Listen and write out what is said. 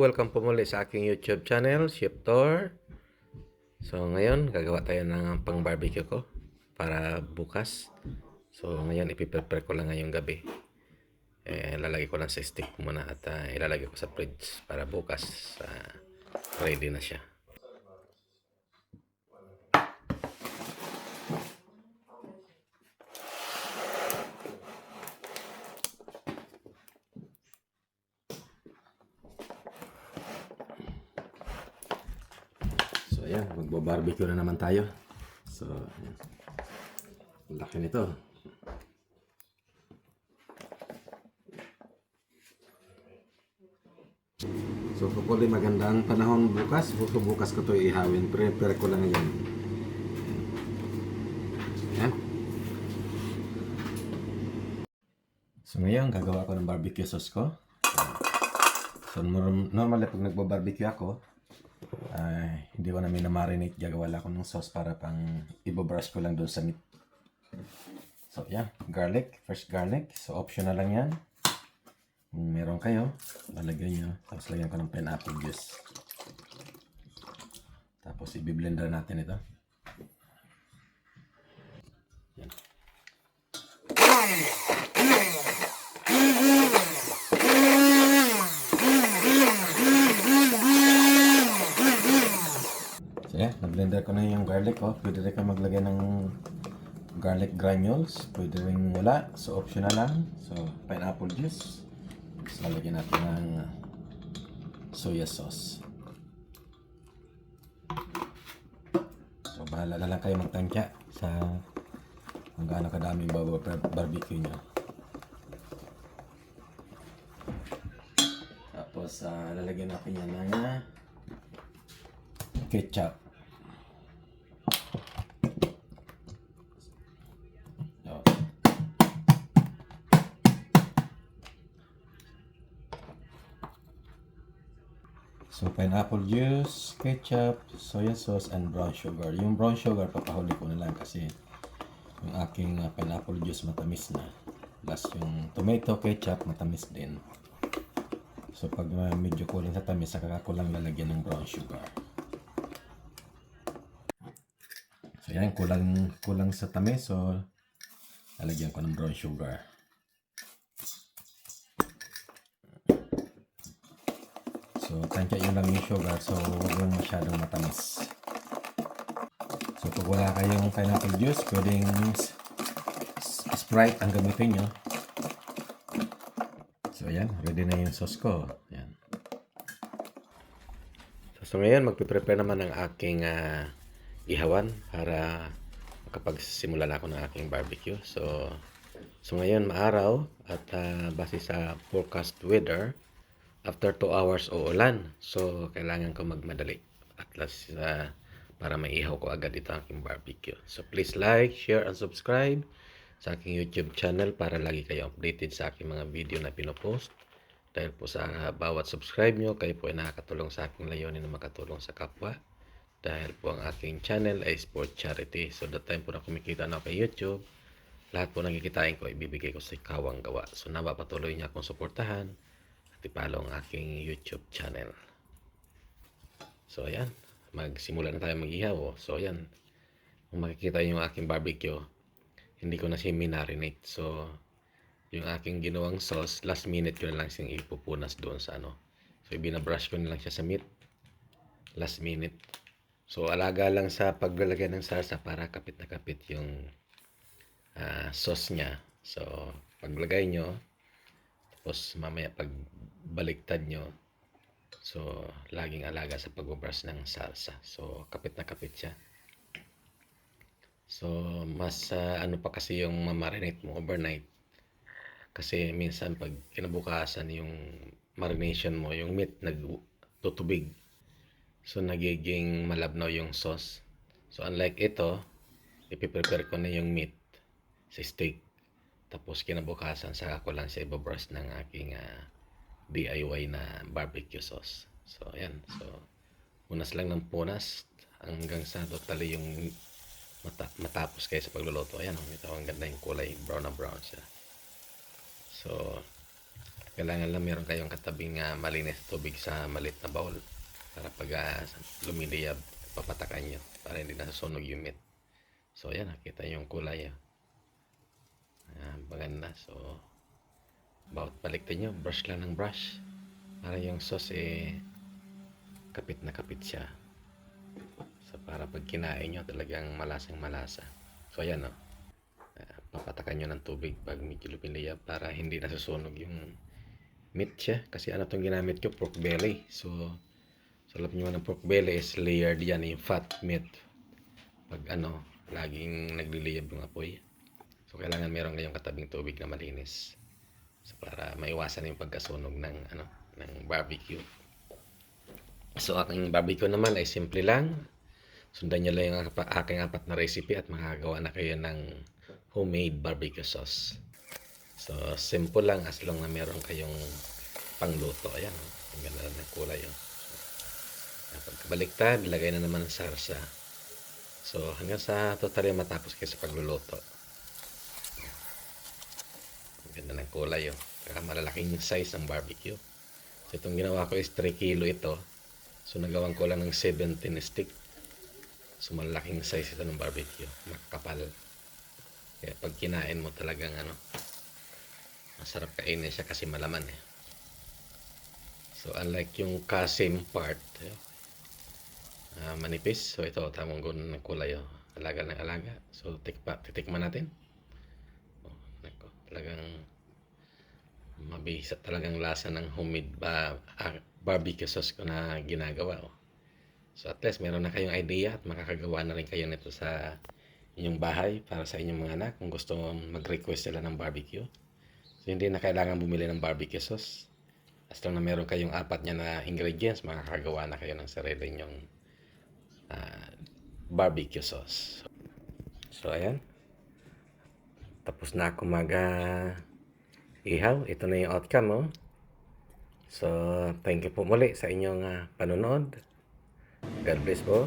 welcome po muli sa aking YouTube channel, Shiftor. So ngayon, gagawa tayo ng pang barbecue ko para bukas. So ngayon, ipiprepare ko lang ngayong gabi. Lalagay ko lang sa stick muna at ilalagay ko sa fridge para bukas ready na siya. So ayan, magbo-barbecue na naman tayo. So ayan. Laki nito. So hopefully magandang panahon bukas. Bukas ko to ihawin. Prepare ko lang ngayon. Ayan. So ngayon, gagawa ko ng barbecue sauce ko. So normally pag nagbo-barbecue ako, hindi ko na minamarinate, gagawa lang ako ng sauce para pang ibabrush ko lang doon sa meat. So yan, garlic, fresh garlic. So optional lang yan. Kung meron kayo, lalagyan nyo. Tapos lagyan ko ng pineapple juice. Tapos i-blender natin ito. Yan. So yan, na-blender ko na yung garlic ko. Pwede rin kayo maglagay ng garlic granules. Pwede rin wala. So optional lang. So pineapple juice. Tapos lalagyan natin ng soya sauce. So bahala na lang kayo magtansya sa kung gaano kadaming barbecue nyo. Tapos lalagyan natin yan ng ketchup. So, pineapple juice, ketchup, soya sauce, and brown sugar. Yung brown sugar, papahuli ko na lang kasi yung aking pineapple juice matamis na. Plus yung tomato ketchup, matamis din. So, pag medyo kulang sa tamis, saka ko lang lalagyan ng brown sugar. So, yan, kulang sa tamis. So, lalagyan ko ng brown sugar. So, tansya yun lang yung sugar. So, huwag yung masyadong matamis. So, pag wala kayong pineapple juice, pwedeng Sprite ang gamitin nyo. So, ayan. Ready na yung sauce ko. Ayan. So ngayon, magpiprepare naman ng aking ihawan para makapagsimula na ako ng aking barbecue. So ngayon, maaraw at base sa forecast weather, after 2 hours uulan. So, kailangan ko magmadali. At least para maihaw ko agad ito aking barbecue. So, please like, share, and subscribe sa aking YouTube channel para lagi kayo updated sa aking mga video na pinopost. Dahil po sa bawat subscribe nyo, kayo po ay nakakatulong sa aking layunin na makatulong sa kapwa. Dahil po ang aking channel ay sport charity. So, that time po na kumikita na kay YouTube, lahat po nakikitain ko, ibibigay ko sa kawang gawa. So, napapatuloy niya akong suportahan. I-follow ang aking YouTube channel. So ayan, magsimula na tayo mag-ihaw. So ayan, kung makikita nyo yung aking barbecue, hindi ko na siya marinate. So yung aking ginawang sauce, last minute ko na lang siyang ipupunas doon sa ano. So ibinabrush ko na lang siya sa meat, last minute. So alaga lang sa paglalagay ng salsa para kapit na kapit yung sauce niya. So paglagay nyo, tapos mamaya pag baliktad nyo, so laging alaga sa pagbabrush ng salsa. So kapit na kapit siya. So mas ano pa kasi yung mamarinate mo overnight, kasi minsan pag kinabukasan yung marination mo, yung meat nagtutubig, so nagiging malabnaw yung sauce. So unlike ito, ipiprepare ko na yung meat sa steak. Tapos kinabukasan saka ko lang siya ibabrush ng aking DIY na barbecue sauce. So ayan. So punas lang ng punas hanggang sa totally yung matapos kayo sa pagluluto. Ayan. Ito ang ganda yung kulay. Brown na brown siya. So Kailangan lang meron kayong katabing malinis na tubig sa maliit na bowl para pag lumiliyab, papatakan nyo para hindi nasusunog yung meat. So ayan, nakita yung kulay. Maganda. So bawat baliktin nyo, brush lang ng brush para yung sauce kapit na kapit siya. So para pag kinain nyo talagang malasang malasa. So ayan papatakan nyo ng tubig pag medyo lumiliyab para hindi nasusunog yung meat siya. Kasi ano itong ginamit ko, pork belly. So sa loob nyo ng pork belly is layered yan, yung fat meat. Pag laging nagliliyab yung apoy. So kailangan meron kayong katabing tubig na malinis. So para maiwasan yung pagkasunog ng barbecue. So aking barbecue naman ay simple lang. Sundan nyo lang yung aking 4 na recipe at makagawa na kayo ng homemade barbecue sauce. So simple lang as long na meron kayong pangluto. Ayan, ang ganda ng kulay. Pagkabaliktad, ilagay na naman ang sarsa. So hanggang sa totally matapos kayo sa pagluluto. Ang ganda ng kulay. Saka malalaking size ng barbecue. So itong ginawa ko is 3 kilo ito. So nagawan ko lang ng 17 stick. So malaking size ito ng barbecue. Makakapal. Kaya pag kinain mo talagang masarap kainin siya kasi malaman So unlike yung kasim part, manipis. So ito tamang gusto ng kulay. Alaga ng alaga. So titikman natin. Talagang mabisa talagang lasa ng homemade barbecue sauce ko na ginagawa. So at least meron na kayong idea at makakagawa na rin kayo nito sa inyong bahay para sa inyong mga anak kung gusto mag-request sila ng barbecue. So hindi na kailangan bumili ng barbecue sauce. As long na meron kayong 4 niya na ingredients, makakagawa na kayo ng sarili nyong barbecue sauce. So ayan. Tapos na ako ihaw. Ito na yung outcome. So thank you po muli sa inyong panonood. God bless po.